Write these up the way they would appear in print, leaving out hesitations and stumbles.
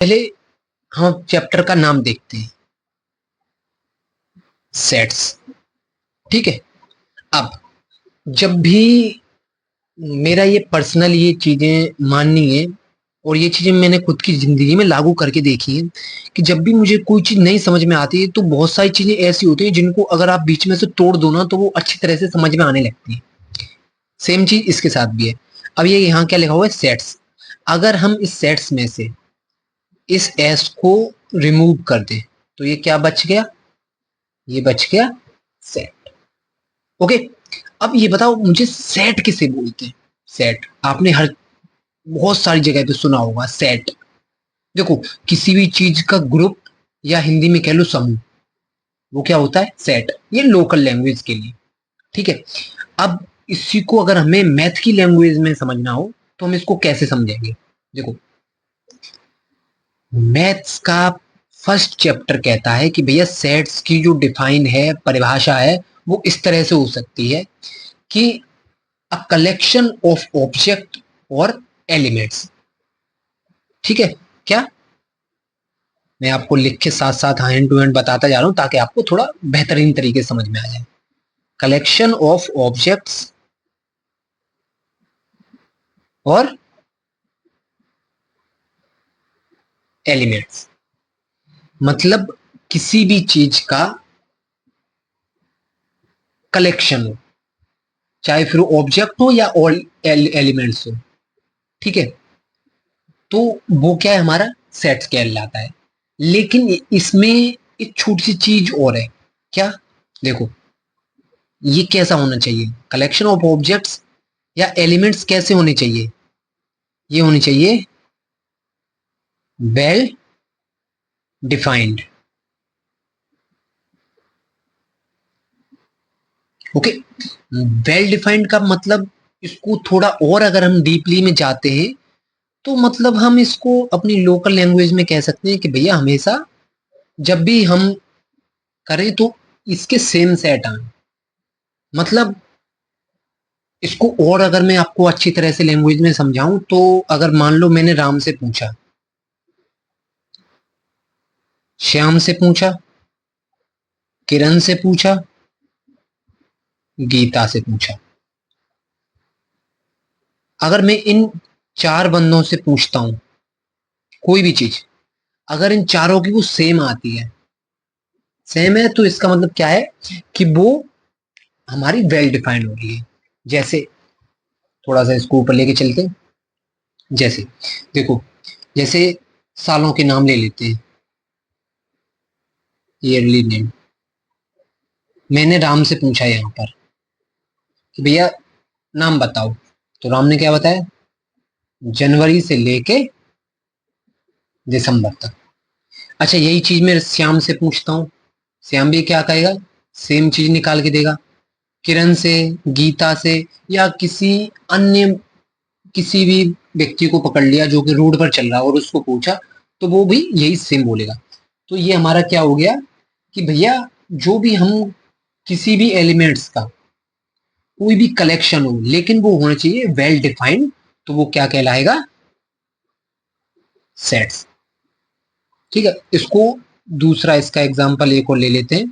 पहले हम चैप्टर का नाम देखते हैं, सेट्स। ठीक है। अब जब भी मेरा ये पर्सनल ये चीजें माननी है और ये चीजें मैंने खुद की जिंदगी में लागू करके देखी है कि जब भी मुझे कोई चीज नहीं समझ में आती है तो बहुत सारी चीजें ऐसी होती है जिनको अगर आप बीच में से तोड़ दो ना तो वो अच्छी तरह से समझ में आने लगती है। सेम चीज इसके साथ भी है। अब ये यहाँ क्या लिखा हुआ है, सेट्स। अगर हम इस सेट्स में से इस एस को रिमूव कर दें तो ये क्या बच गया, ये बच गया सेट। ओके। अब ये बताओ मुझे सेट किसे बोलते हैं। सेट आपने हर बहुत सारी जगह पे सुना होगा सेट। देखो किसी भी चीज का ग्रुप या हिंदी में कह लो समूह, वो क्या होता है, सेट। ये लोकल लैंग्वेज के लिए। ठीक है। अब इसी को अगर हमें मैथ की लैंग्वेज में समझना हो तो हम इसको कैसे समझेंगे। देखो मैथ्स का फर्स्ट चैप्टर कहता है कि भैया सेट्स की जो डिफाइन है, परिभाषा है, वो इस तरह से हो सकती है कि अ कलेक्शन ऑफ ऑब्जेक्ट और एलिमेंट्स। ठीक है। क्या, मैं आपको लिख के साथ साथ हैंड टू हैंड बताता जा रहा हूं ताकि आपको थोड़ा बेहतरीन तरीके से समझ में आ जाए। कलेक्शन ऑफ ऑब्जेक्ट्स और एलिमेंट्स, मतलब किसी भी चीज का कलेक्शन हो, चाहे फिर ऑब्जेक्ट हो या ऑल एलिमेंट्स हो। ठीक है। तो वो क्या है, हमारा सेट कहलाता है। लेकिन इसमें एक छोटी सी चीज और है। क्या, देखो ये कैसा होना चाहिए, कलेक्शन ऑफ ऑब्जेक्ट्स या एलिमेंट्स कैसे होने चाहिए, ये होनी चाहिए well defined. Okay. Well defined का मतलब, इसको थोड़ा और अगर हम डीपली में जाते हैं तो मतलब हम इसको अपनी लोकल लैंग्वेज में कह सकते हैं कि भैया हमेशा जब भी हम करें तो इसके सेम सेट आए। मतलब इसको और अगर मैं आपको अच्छी तरह से लैंग्वेज में समझाऊं तो अगर मान लो मैंने राम से पूछा, श्याम से पूछा, किरण से पूछा, गीता से पूछा। अगर मैं इन चार बंदों से पूछता हूं कोई भी चीज, अगर इन चारों की वो सेम आती है, सेम है, तो इसका मतलब क्या है कि वो हमारी वेल डिफाइंड हो रही है। जैसे थोड़ा सा इसको ऊपर लेके चलते हैं। जैसे देखो, जैसे सालों के नाम ले लेते हैं, ईयरली नेम। मैंने राम से पूछा यहाँ पर कि भैया नाम बताओ, तो राम ने क्या बताया, जनवरी से लेके दिसंबर तक। अच्छा यही चीज मैं श्याम से पूछता हूँ, श्याम भी क्या कहेगा, सेम चीज निकाल के देगा। किरण से, गीता से, या किसी अन्य किसी भी व्यक्ति को पकड़ लिया जो कि रोड पर चल रहा है और उसको पूछा तो वो भी यही सेम बोलेगा। तो ये हमारा क्या हो गया कि भैया जो भी हम किसी भी एलिमेंट्स का कोई भी कलेक्शन हो लेकिन वो होना चाहिए वेल डिफाइंड, तो वो क्या कहलाएगा, सेट्स। ठीक है। इसको दूसरा इसका एग्जांपल एक और ले लेते हैं,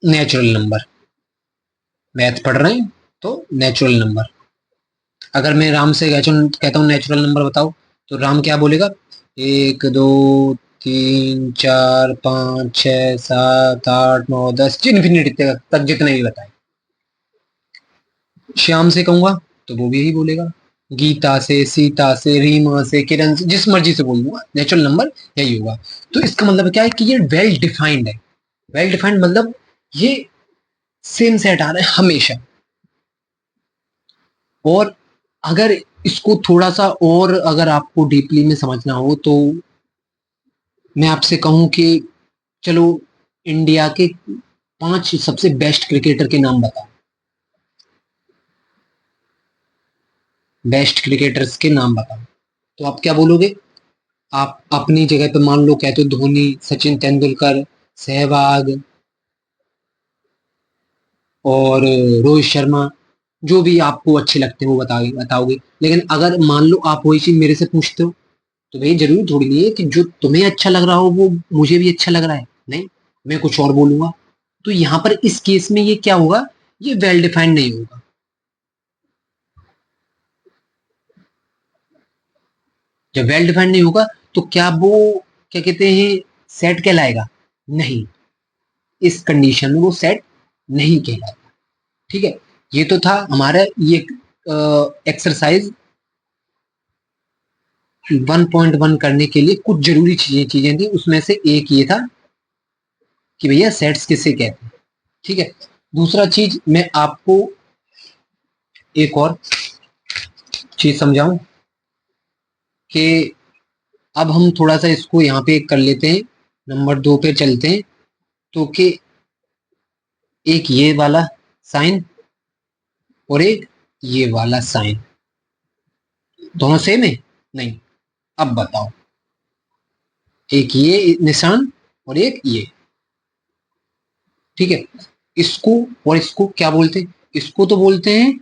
नेचुरल नंबर। मैथ पढ़ रहे हैं तो नेचुरल नंबर। अगर मैं राम से कहता हूँ नेचुरल नंबर बताओ, तो राम क्या बोलेगा, एक दो तीन चार पाँच छः सात आठ नौ दस, इन्फिनिटी तक जितने भी बताए। श्याम से कहूंगा तो वो भी यही बोलेगा, गीता से, सीता से, रीमा से, किरण से, जिस मर्जी से बोल दूंगा, नेचुरल नंबर यही होगा। तो इसका मतलब क्या है कि ये वेल डिफाइंड है। वेल डिफाइंड मतलब ये सेम सेट आ रहा है हमेशा। और अगर इसको थोड़ा सा और अगर आपको डीपली में समझना हो तो मैं आपसे कहूं कि चलो इंडिया के 5 सबसे बेस्ट क्रिकेटर के नाम बताओ, बेस्ट क्रिकेटर्स के नाम बताओ। तो आप क्या बोलोगे, आप अपनी जगह पे मान लो कहते हो धोनी, सचिन तेंदुलकर, सहवाग और रोहित शर्मा, जो भी आपको अच्छे लगते हैं वो बताओगे। लेकिन अगर मान लो आप वही चीज मेरे से पूछते हो, तो भाई जरूरी थोड़ी नहीं है कि जो तुम्हें अच्छा लग रहा हो वो मुझे भी अच्छा लग रहा है। नहीं, मैं कुछ और बोलूंगा। तो यहाँ पर इस केस में ये क्या होगा, ये वेल डिफाइंड नहीं होगा। जब वेल डिफाइंड नहीं होगा तो क्या वो, क्या कहते हैं, सेट कहलाएगा? नहीं, इस कंडीशन में वो सेट नहीं कहलाएगा। ठीक है, ये तो था हमारा ये एक्सरसाइज 1.1 करने के लिए कुछ जरूरी चीजें थी, उसमें से एक ये था कि भैया सेट्स किसे कहते हैं। ठीक है, दूसरा चीज मैं आपको एक और चीज समझाऊं कि अब हम थोड़ा सा इसको यहाँ पे कर लेते हैं, नंबर 2 पे चलते हैं। तो कि एक ये वाला साइन और एक ये वाला साइन दोनों सेम है? नहीं। अब बताओ, एक ये निशान और एक ये। ठीक है, इसको और इसको क्या बोलते हैं? इसको तो बोलते हैं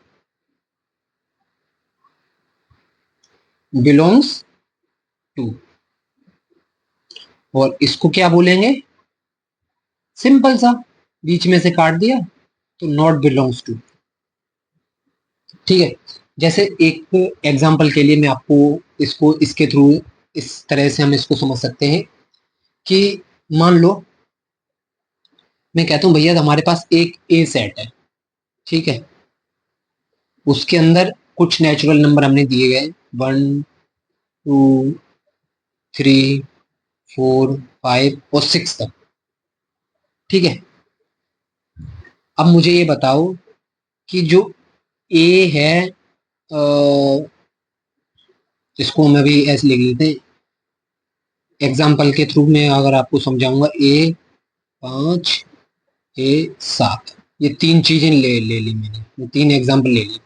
बिलोंग्स टू, और इसको क्या बोलेंगे? सिंपल सा, बीच में से काट दिया तो नॉट बिलोंग्स टू। ठीक है, जैसे एक एग्जांपल के लिए मैं आपको इसको इसके थ्रू इस तरह से हम इसको समझ सकते हैं कि मान लो मैं कहता हूं भैया हमारे पास एक ए सेट है। ठीक है, उसके अंदर कुछ नेचुरल नंबर हमने दिए गए, 1 2 3 4 5 और 6 तक। ठीक है, अब मुझे ये बताओ कि जो ए है, इसको हम अभी ऐसे लिख लेते हैं, एग्जाम्पल के थ्रू मैं अगर आपको समझाऊंगा, A5 A7, ये तीन चीजें ले ले ली मैंने, ये तीन एग्जाम्पल ले ली।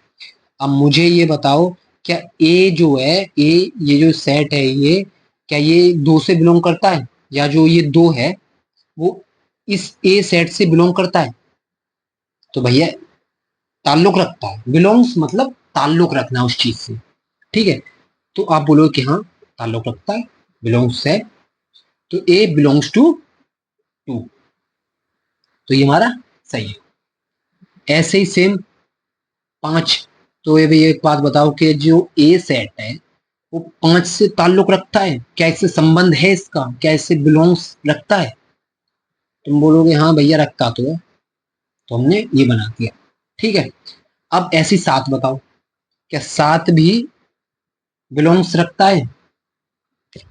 अब मुझे ये बताओ, क्या ए जो है, ए ये जो सेट है ये, क्या ये दो से बिलोंग करता है, या जो ये दो है वो इस ए सेट से बिलोंग करता है? तो भैया ताल्लुक रखता है, बिलोंग्स मतलब ताल्लुक रखना उस चीज से। ठीक है, तो आप बोलोगे कि हाँ ताल्लुक रखता है, बिलोंग्स है, तो ए बिलोंग्स टू 2, तो ये हमारा सही है। ऐसे ही सेम 5, तो ये भी एक बात बताओ कि जो ए सेट है वो 5 से ताल्लुक रखता है, क्या इससे संबंध है इसका, क्या इससे बिलोंग्स रखता है? तुम बोलोगे हाँ भैया रखता तो है, तो हमने ये बना दिया। ठीक है, अब ऐसी 7 बताओ, क्या 7 भी बिलोंग्स रखता है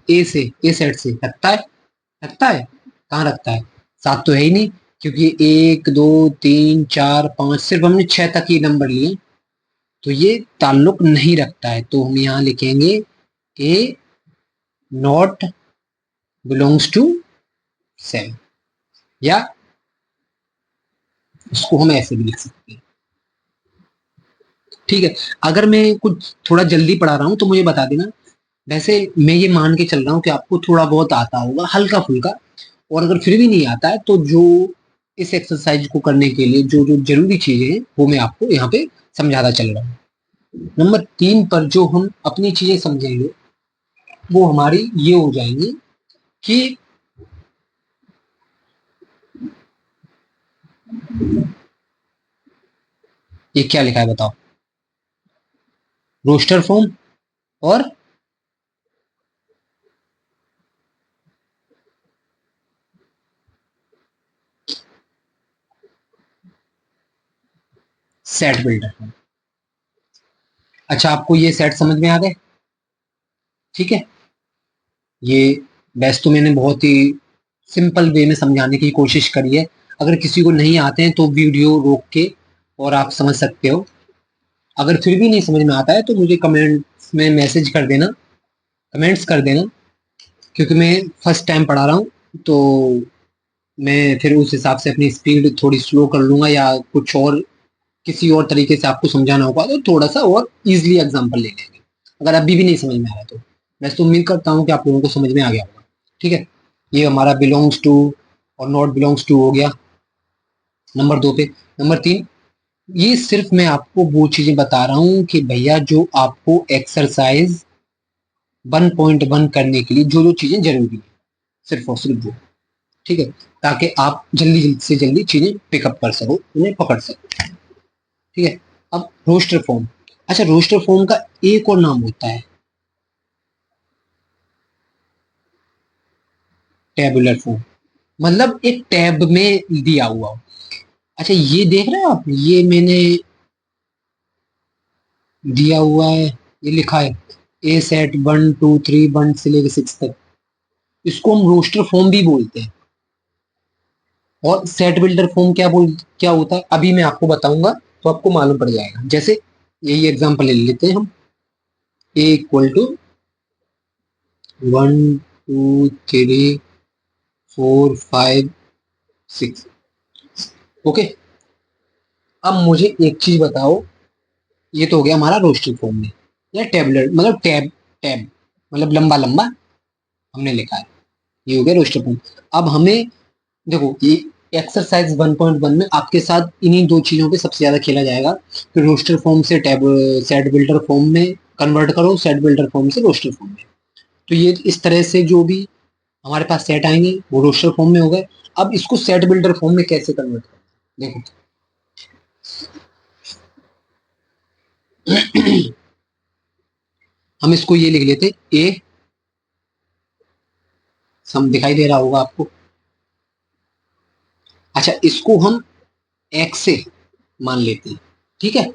ए से, ए सेट से रखता है? रखता है? कहाँ रखता है? 7 तो है ही नहीं, क्योंकि 1 2 3 4 5 सिर्फ हमने 6 तक ही नंबर लिए, तो ये ताल्लुक नहीं रखता है। तो हम यहाँ लिखेंगे ए नॉट बिलोंग्स टू 7, या इसको हम ऐसे भी लिख सकते हैं। ठीक है, अगर मैं कुछ थोड़ा जल्दी पढ़ा रहा हूँ तो मुझे बता देना। वैसे मैं ये मान के चल रहा हूँ कि आपको थोड़ा बहुत आता होगा, हल्का फुल्का। और अगर फिर भी नहीं आता है तो जो इस एक्सरसाइज को करने के लिए जो जो जरूरी चीजें हैं वो मैं आपको यहाँ पे समझाता चल रहा हूँ। नंबर 3 पर जो हम अपनी चीजें समझेंगे वो हमारी ये हो जाएंगी कि ये क्या लिखा है बताओ, रोस्टर फॉर्म और सेट बिल्डर फॉर्म। अच्छा, आपको ये सेट समझ में आ गए? ठीक है, ये वैसे तो मैंने बहुत ही सिंपल वे में समझाने की कोशिश करी है। अगर किसी को नहीं आते हैं तो वीडियो रोक के और आप समझ सकते हो। अगर फिर भी नहीं समझ में आता है तो मुझे कमेंट्स में मैसेज कर देना, कमेंट्स कर देना, क्योंकि मैं फर्स्ट टाइम पढ़ा रहा हूँ, तो मैं फिर उस हिसाब से अपनी स्पीड थोड़ी स्लो कर लूंगा, या कुछ और किसी और तरीके से आपको समझाना होगा तो थोड़ा सा और इजीली एग्जांपल ले लेंगे, अगर अभी भी नहीं समझ में आ रहा तो। वैसे तो उम्मीद करता हूँ कि आप लोगों को समझ में आ गया होगा। ठीक है, ये हमारा बिलोंग्स टू और नॉट बिलोंग्स टू हो गया नंबर 2 पे। नंबर 3, ये सिर्फ मैं आपको वो चीजें बता रहा हूँ कि भैया जो आपको एक्सरसाइज 1.1 करने के लिए जो जो चीजें जरूरी है, सिर्फ और सिर्फ वो, ठीक है, ताकि आप जल्दी जल्दी से जल्दी चीजें पिकअप कर सको, उन्हें पकड़ सको, ठीक है। अब रोस्टर फॉर्म, अच्छा रोस्टर फॉर्म का एक और नाम होता है टेबुलर फॉर्म, मतलब एक टैब में दिया हुआ हो। अच्छा ये देख रहे हो आप, ये मैंने दिया हुआ है, ये लिखा है ए सेट 1 2 3 1 से लेकर 6 तक, इसको हम रोस्टर फॉर्म भी बोलते हैं। और सेट बिल्डर फॉर्म क्या होता है अभी मैं आपको बताऊंगा, तो आपको मालूम पड़ जाएगा। जैसे यही एग्जांपल ले लेते हैं हम, ए इक्वल टू 1 2 3 4 5 6। ओके, अब मुझे एक चीज बताओ, ये तो हो गया हमारा रोस्टर फॉर्म में, या टेबलर मतलब टैब, टैब मतलब लंबा लंबा हमने लिखा है, ये हो गया रोस्टर फॉर्म। अब हमें देखो, ये एक्सरसाइज 1.1 में आपके साथ इन्हीं दो चीजों पे सबसे ज्यादा खेला जाएगा कि रोस्टर फॉर्म से टैब सेट बिल्डर फॉर्म में कन्वर्ट करो, सेट बिल्डर फॉर्म से रोस्टर फॉर्म में। तो ये इस तरह से जो भी हमारे पास सेट आएंगे वो रोस्टर फॉर्म में हो गए। अब इसको सेट बिल्डर फॉर्म में कैसे कन्वर्ट करें, देखो हम इसको ये लिख लेते ए, सम दिखाई दे रहा होगा आपको। अच्छा इसको हम एक्स से मान लेते हैं, ठीक है,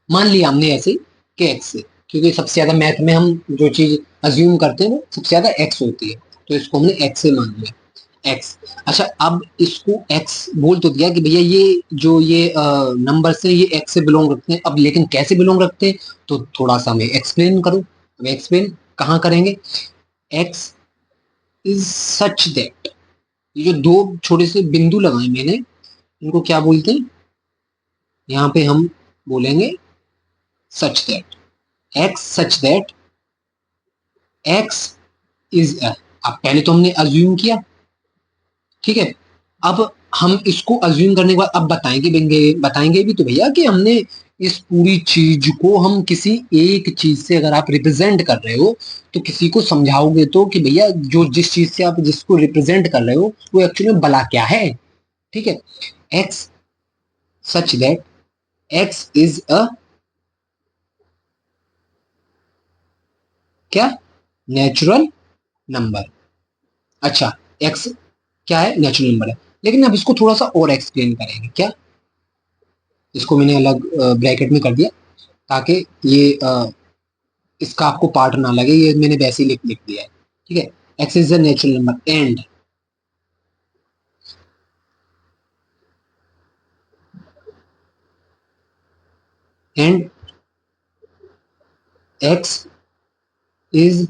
मान लिया हमने ऐसे कि एक्स से, क्योंकि सबसे ज्यादा मैथ में हम जो चीज अज्यूम करते हैं वो सबसे ज्यादा एक्स होती है, तो इसको हमने एक्स से मान लिया, एक्स। अच्छा अब इसको एक्स बोल तो दिया कि भैया ये जो ये नंबर से ये एक्स से बिलोंग रखते हैं, अब लेकिन कैसे बिलोंग रखते हैं तो थोड़ा सा हमें एक्सप्लेन करो। अब एक्सप्लेन कहाँ करेंगे, एक्स इज सच दैट, ये जो दो छोटे से बिंदु लगाए मैंने, इनको क्या बोलते हैं, यहाँ पे हम बोलेंगे such that, x such that x is a, अब पहले तो हमने अज्यूम किया, ठीक है। अब हम इसको अज्यूम करने के बाद अब बताएंगे भी तो भैया कि हमने इस पूरी चीज को हम किसी एक चीज से अगर आप रिप्रेजेंट कर रहे हो तो किसी को समझाओगे तो कि भैया जो जिस चीज से आप जिसको रिप्रेजेंट कर रहे हो वो एक्चुअली में भला क्या है, ठीक है। X such that x is a क्या, नेचुरल नंबर। अच्छा एक्स क्या है, नेचुरल नंबर है, लेकिन अब इसको थोड़ा सा और एक्सप्लेन करेंगे क्या, इसको मैंने अलग ब्रैकेट में कर दिया ताकि ये इसका आपको पार्ट ना लगे, ये मैंने वैसे ही लिख लिख दिया है, ठीक है। X is the natural number and x is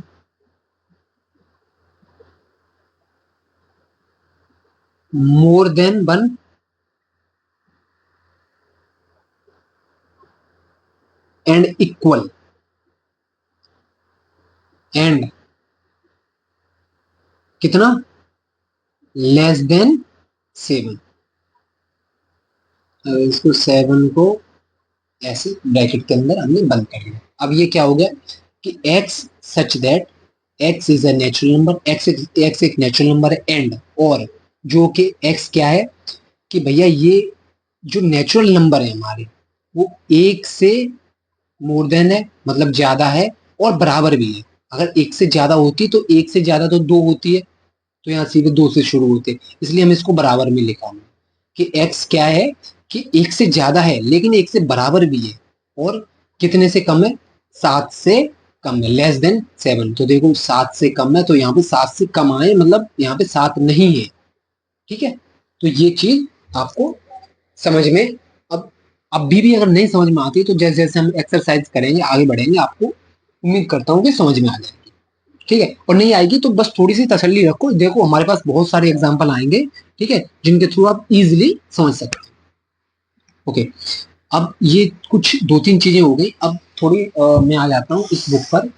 more than 1 and equal and कितना, लेस देन 7। इसको 7 को ऐसे ब्रैकेट के अंदर हमने बंद कर लिया। अब ये क्या हो गया कि x such that x is a natural number, x एक नेचुरल नंबर है एंड, और जो कि x क्या है कि भैया ये जो नेचुरल नंबर है हमारे वो एक से मोर देन है, मतलब ज्यादा है, और बराबर भी है। अगर एक से ज्यादा होती तो एक से ज्यादा तो दो होती है, तो यहाँ सीधे दो से शुरू होते, इसलिए हम इसको बराबर में लिखा हमने कि x क्या है कि एक से ज्यादा है लेकिन एक से बराबर भी है, और कितने से कम है, 7 से कम है, लेस देन 7। तो देखो 7 से कम है तो यहाँ पे 7 से कम आए, मतलब यहाँ पे 7 नहीं है, ठीक है। तो ये चीज आपको समझ में, अब अभी भी अगर नहीं समझ में आती तो जैसे जैसे हम एक्सरसाइज करेंगे आगे बढ़ेंगे आपको उम्मीद करता हूँ कि समझ में आ जाएगी, ठीक है। और नहीं आएगी तो बस थोड़ी सी तसल्ली रखो, देखो हमारे पास बहुत सारे एग्जाम्पल आएंगे, ठीक है, जिनके थ्रू आप इजिली समझ सकते हैं। ओके, अब ये कुछ दो तीन चीजें हो गई, अब थोड़ी मैं आ जाता हूँ इस बुक पर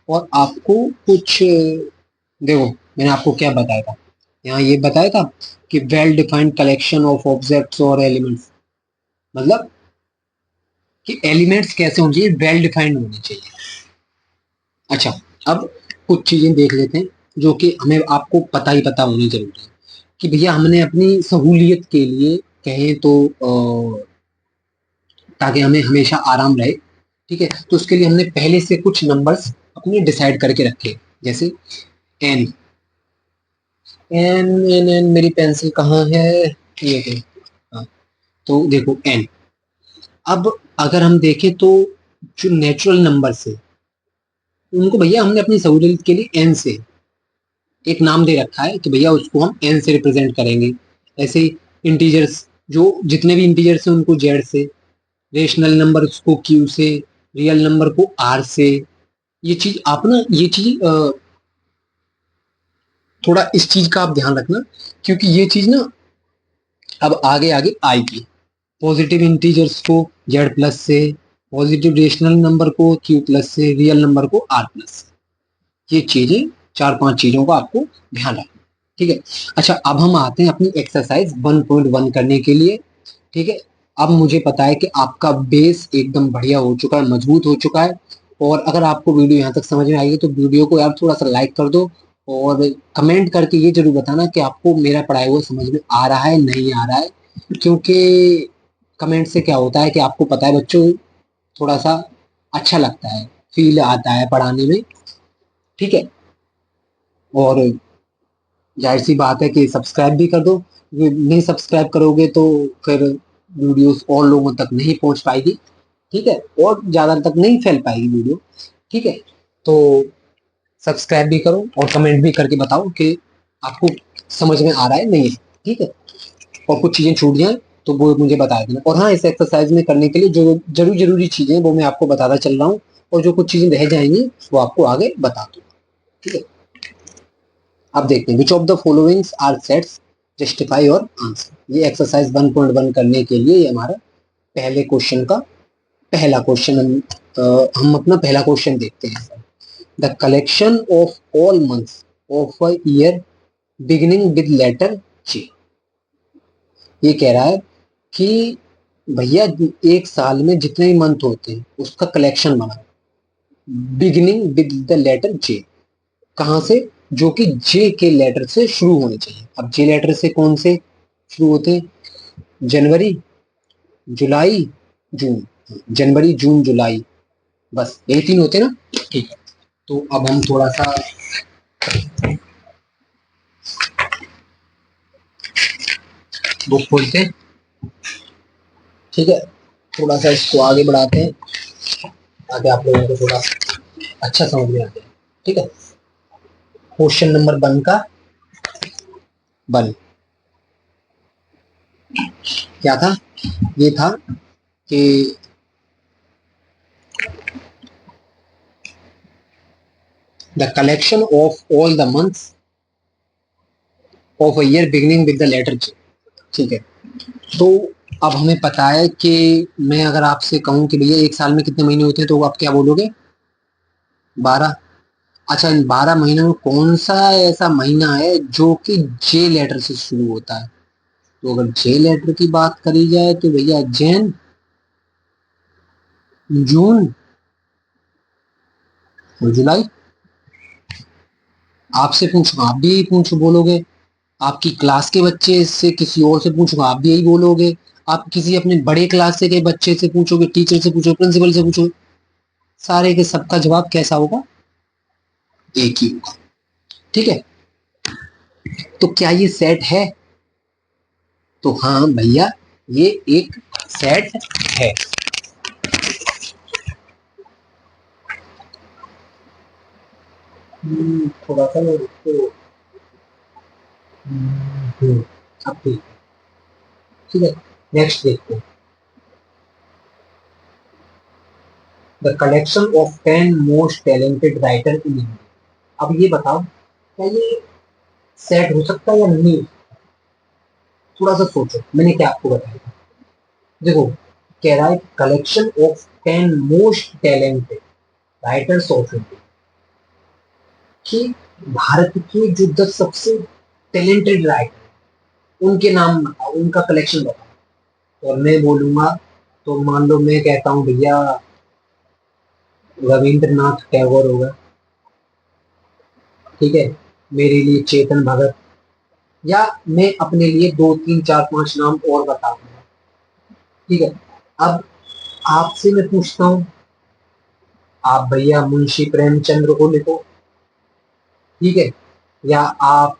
और आपको कुछ देखो मैंने आपको क्या बताया था, यहाँ ये बताया था कि well defined collection of objects और एलिमेंट्स, मतलब कि एलिमेंट्स कैसे होने चाहिए, वेल डिफाइंड होने चाहिए। अच्छा, अब कुछ चीजें देख लेते हैं जो कि हमें आपको पता ही पता होनी जरूरी है कि भैया हमने अपनी सहूलियत के लिए कहें तो ताकि हमें हमेशा आराम रहे, ठीक है, तो उसके लिए हमने पहले से कुछ नंबर्स अपने डिसाइड करके रखे, जैसे एन। एन एन एन मेरी पेंसिल कहाँ है, ये है। हाँ, तो देखो एन। अब अगर हम देखें तो जो नेचुरल नंबर्स है उनको भैया हमने अपनी सहूलियत के लिए एन से एक नाम दे रखा है कि भैया उसको हम एन से रिप्रेजेंट करेंगे। ऐसे ही इंटीजर्स, जो जितने भी इंटीजर्स हैं उनको जेड से, रेशनल नंबर उसको क्यू से, रियल नंबर को आर से। ये चीज आप ना, ये चीज थोड़ा इस चीज का आप ध्यान रखना, क्योंकि ये चीज ना अब आगे आगे आएगी। पॉजिटिव इंटीजर्स को जेड प्लस से, पॉजिटिव रेशनल नंबर को क्यू प्लस से, रियल नंबर को आर प्लस से। ये चीजें, चार पांच चीजों का आपको ध्यान रखना, ठीक है। अच्छा, अब हम आते हैं अपनी एक्सरसाइज 1.1 करने के लिए, ठीक है। अब मुझे पता है कि आपका बेस एकदम बढ़िया हो चुका है, मजबूत हो चुका है। और अगर आपको वीडियो यहाँ तक समझ में आई है तो वीडियो को यार थोड़ा सा लाइक कर दो, और कमेंट करके ये जरूर बताना कि आपको मेरा पढ़ाया हुआ समझ में आ रहा है नहीं आ रहा है, क्योंकि कमेंट से क्या होता है कि आपको पता है बच्चों, थोड़ा सा अच्छा लगता है, फील आता है पढ़ाने में, ठीक है। और जाहिर सी बात है कि सब्सक्राइब भी कर दो, नहीं सब्सक्राइब करोगे तो फिर वीडियोस और लोगों तक नहीं पहुंच पाएगी, ठीक है, और ज्यादा तक नहीं फैल पाएगी वीडियो, ठीक है। तो सब्सक्राइब भी करो और कमेंट भी करके बताओ कि आपको समझ में आ रहा है नहीं है, ठीक है। और कुछ चीजें छूट जाए तो वो मुझे बता देना। और हाँ, इस एक्सरसाइज में करने के लिए जो जरूरी चीजें वो मैं आपको बताता चल रहा हूँ, और जो कुछ चीजें रह जाएंगी वो आपको आगे बता दूँ, ठीक है। अब देखते हैं which of the followings are sets, justify और आंसर। ये एक्सरसाइज 1.1 करने के लिए ये हमारा पहले क्वेश्चन का पहला क्वेश्चन, हम अपना पहला क्वेश्चन देखते हैं। The collection of all months of a year beginning with letter J. ये कह रहा है कि भैया एक साल में जितने भी मंथ होते हैं उसका कलेक्शन बनाओ, बिगिनिंग विद द लेटर जे। कहाँ से, जो कि जे के लेटर से शुरू होने चाहिए। अब जे लेटर से कौन से शुरू होते हैं, जनवरी, जुलाई, जून। जनवरी, जून, जुलाई, बस यही तीन होते हैं ना, ठीक है। तो अब हम थोड़ा सा बुक खोलते हैं, ठीक है, थोड़ा सा इसको आगे बढ़ाते हैं ताकि आप लोगों को थोड़ा अच्छा समझ में आ जाए, ठीक है। क्वेश्चन नंबर 1 का 1 क्या था, ये था कि the collection of all the months of a year beginning with the letter J, ठीक है। तो अब हमें पता है कि मैं अगर आपसे कहूं कि भैया एक साल में कितने महीने होते हैं तो आप क्या बोलोगे, 12। अच्छा, इन 12 महीनों में कौन सा ऐसा महीना है जो कि जे लेटर से शुरू होता है, तो अगर जे लेटर की बात करी जाए तो भैया जैन, जून और जुलाई। आपसे पूछूं आप भी यही पूछ बोलोगे, आपकी क्लास के बच्चे से किसी और से पूछोगे आप भी यही बोलोगे, आप किसी अपने बड़े क्लास से के बच्चे से पूछोगे, टीचर से पूछोगे, प्रिंसिपल से पूछोगे, सारे के सबका जवाब कैसा होगा, एक ही होगा, ठीक है। तो क्या ये सेट है, तो हाँ भैया ये एक सेट है। थोड़ा सा मैं इसको अब ठीक है, नेक्स्ट देखते हैं। The collection of 10 most talented writer in India. अब ये बताओ क्या ये सेट हो सकता है या नहीं, थोड़ा सा सोचो, मैंने क्या आपको बताया। देखो, कह रहा है collection of 10 most talented writers of India, कि भारत के जो 10 सबसे टैलेंटेड राइटर उनके नाम बताओ, उनका कलेक्शन बताओ। और मैं बोलूंगा तो मान लो मैं कहता हूँ भैया रविंद्रनाथ टैगोर होगा, ठीक है, मेरे लिए चेतन भगत, या मैं अपने लिए दो तीन चार पांच नाम और बता दूंगा, ठीक है। अब आपसे मैं पूछता हूँ, आप भैया मुंशी प्रेमचंद्र को लिखो, ठीक है, या आप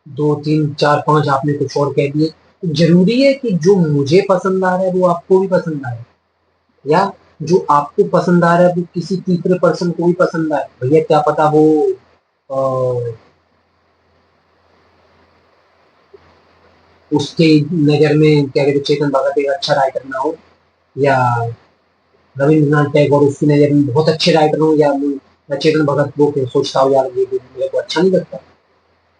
दो तीन चार पांच आपने कुछ और कह दिए। तो जरूरी है कि जो मुझे पसंद आ रहा है वो आपको भी पसंद आए, या जो आपको पसंद आ रहा है वो किसी तीसरे पर्सन को भी पसंद आए? भैया क्या पता वो अ, उसके नजर में क्या कहते हैं, चेतन भगत एक अच्छा राइटर ना हो, या रविंद्रनाथ टैगोर उसकी नजर में बहुत अच्छे राइटर हो, या चेतन भगत वो फिर सोचता हो यार ये मेरे को अच्छा नहीं लगता,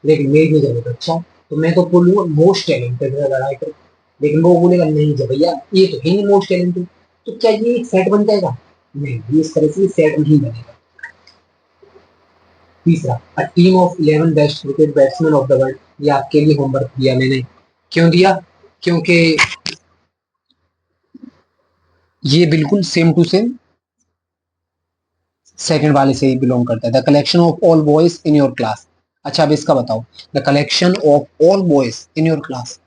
लेकिन मेरी नजर में तो अच्छा है, तो मैं तो बोलूंगा मोस्ट टैलेंटेड राइटर। लेकिन वो बोलेगा नहीं जब भैया ये तो है नहीं मोस्ट टैलेंटेड, तो क्या ये एक सेट बन जाएगा? नहीं, ये इस तरह से सेट नहीं बनेगा। तीसरा, a team of 11 best cricket batsman of the world, ये आपके लिए होमवर्क दिया मैंने। क्यों दिया? क्योंकि ये बिल्कुल सेम टू सेम सेकंड वाले से ही बिलोंग करता है। The collection of all boys in your class. अच्छा अब इसका बताओ, the collection of all boys in your class.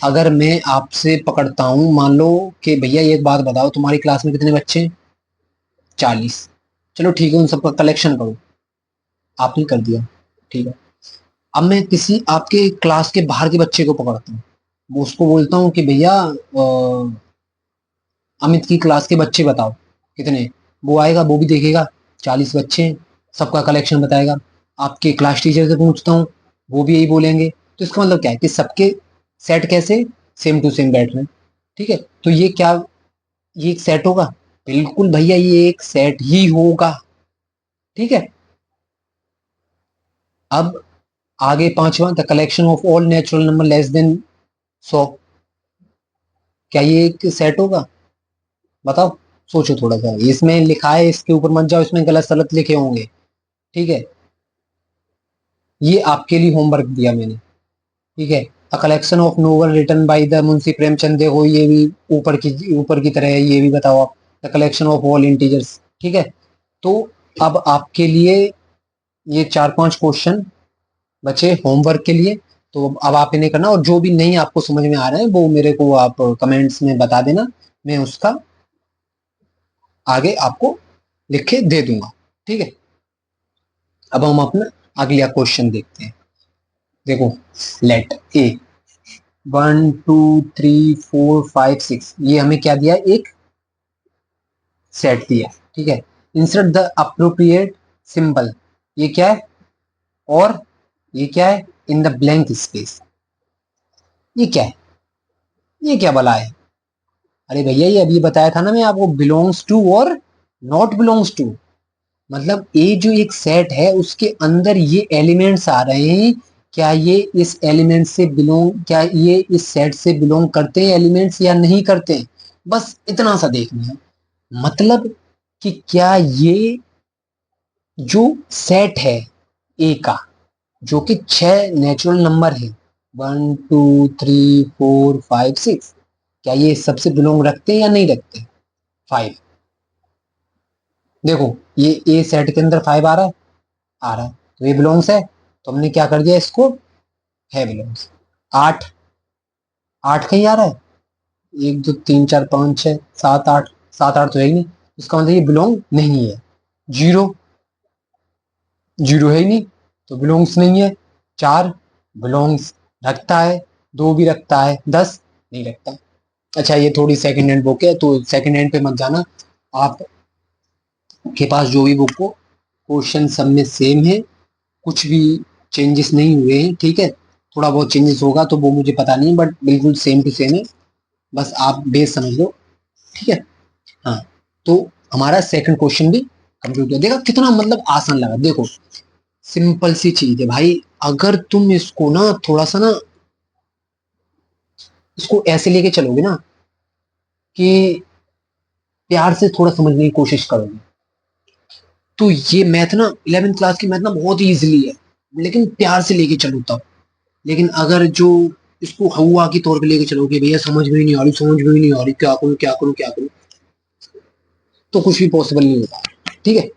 अगर मैं आपसे पकड़ता हूं, मान लो कि भैया ये एक बात बताओ, तुम्हारी क्लास में कितने बच्चे हैं? 40। चलो ठीक है, उन सबका कलेक्शन करो। आपने कर दिया, ठीक है। अब मैं किसी आपके क्लास के बाहर के बच्चे को पकड़ता हूँ, वो उसको बोलता हूँ कि भैया अमित की क्लास के बच्चे बताओ कितने। वो आएगा, वो भी देखेगा 40 बच्चे हैं, सबका कलेक्शन बताएगा। आपके क्लास टीचर से पूछता हूँ, वो भी यही बोलेंगे। तो इसका मतलब क्या है कि सबके सेट कैसे सेम टू सेम बैठ रहे हैं, ठीक है। तो ये क्या, ये एक सेट होगा? बिल्कुल भैया ये एक सेट ही होगा, ठीक है। अब आगे पांचवा, the collection of all natural number less than 100, क्या ये एक सेट होगा? बताओ, सोचो थोड़ा सा, इसमें लिखा है इसके ऊपर मत जाओ, इसमें गलत सलत लिखे होंगे, ठीक है। ये आपके लिए होमवर्क दिया मैंने, ठीक है। A collection of novel written by the Munshi Premchand, देखो ये भी ऊपर की तरह है, ये भी बताओ आप। The collection of all integers, ठीक है। तो अब आपके लिए ये चार पांच क्वेश्चन बचे होमवर्क के लिए। तो अब आप इन्हें करना, और जो भी नहीं आपको समझ में आ रहा है वो मेरे को आप कमेंट्स में बता देना, मैं उसका आगे आपको लिख के दे दूंगा, ठीक है। अब हम अपना अगला क्वेश्चन देखते हैं। देखो, लेट ए 1 2 3 4 5 6, ये हमें क्या दिया, एक सेट दिया, ठीक है। इंसर्ट द अप्रोप्रिएट सिंबल, ये क्या है, और ये क्या है, इन द ब्लैंक स्पेस, ये क्या है, ये क्या भला है? अरे भैया ये अभी बताया था ना मैं आपको, बिलोंग्स टू और नॉट बिलोंग्स टू। मतलब ये जो एक सेट है उसके अंदर ये एलिमेंट्स आ रहे हैं, क्या ये इस एलिमेंट से बिलोंग, क्या ये इस सेट से बिलोंग करते हैं एलिमेंट्स या नहीं करते हैं, बस इतना सा देखना है। मतलब कि क्या ये जो सेट है ए का, जो कि 6 नेचुरल नंबर है, 1 2 3 4 5 6, क्या ये सबसे बिलोंग रखते हैं या नहीं रखते? 5, देखो ये ए सेट के अंदर 5 आ रहा है, आ रहा है, तो ये बिलोंग्स है, तो हमने क्या कर दिया इसको, है बिलोंग्स। 8, 8 कहीं आ रहा है, 1 2 3 4 5 6 7 8, 7 8 तो है ही नहीं, इसका मतलब ये बिलोंग नहीं है। 0, 0 है ही नहीं, तो बिलोंग्स नहीं है। 4 बिलोंग्स रखता है, 2 भी रखता है, 10 नहीं रखता। अच्छा ये थोड़ी सेकंड हैंड बुक है, तो सेकंड हैंड पे मत जाना, आप के पास जो भी बुक हो, क्वेश्चन सब में सेम है, कुछ भी चेंजेस नहीं हुए हैं, ठीक है। थोड़ा बहुत चेंजेस होगा तो वो मुझे पता नहीं, बट बिल्कुल सेम टू सेम है, बस आप बेस समझ लो, ठीक है। हाँ, तो हमारा सेकंड क्वेश्चन भी कंप्लीट हो, देखा कितना मतलब आसान लगा। देखो सिंपल सी चीज है भाई, अगर तुम इसको ना थोड़ा सा ना, इसको ऐसे लेके चलोगे ना कि प्यार से थोड़ा समझने की कोशिश करोगे, तो ये मैथ ना 11th क्लास की मैथ ना बहुत ही इजीली है, लेकिन प्यार से लेके चलो तब। लेकिन अगर जो इसको हवा की तौर पे लेके चलोगे, भैया समझ में ही नहीं आ रही, समझ में ही नहीं आ रही, क्या करूं क्या करूं क्या करूं, तो कुछ भी पॉसिबल नहीं होता। ठीक है।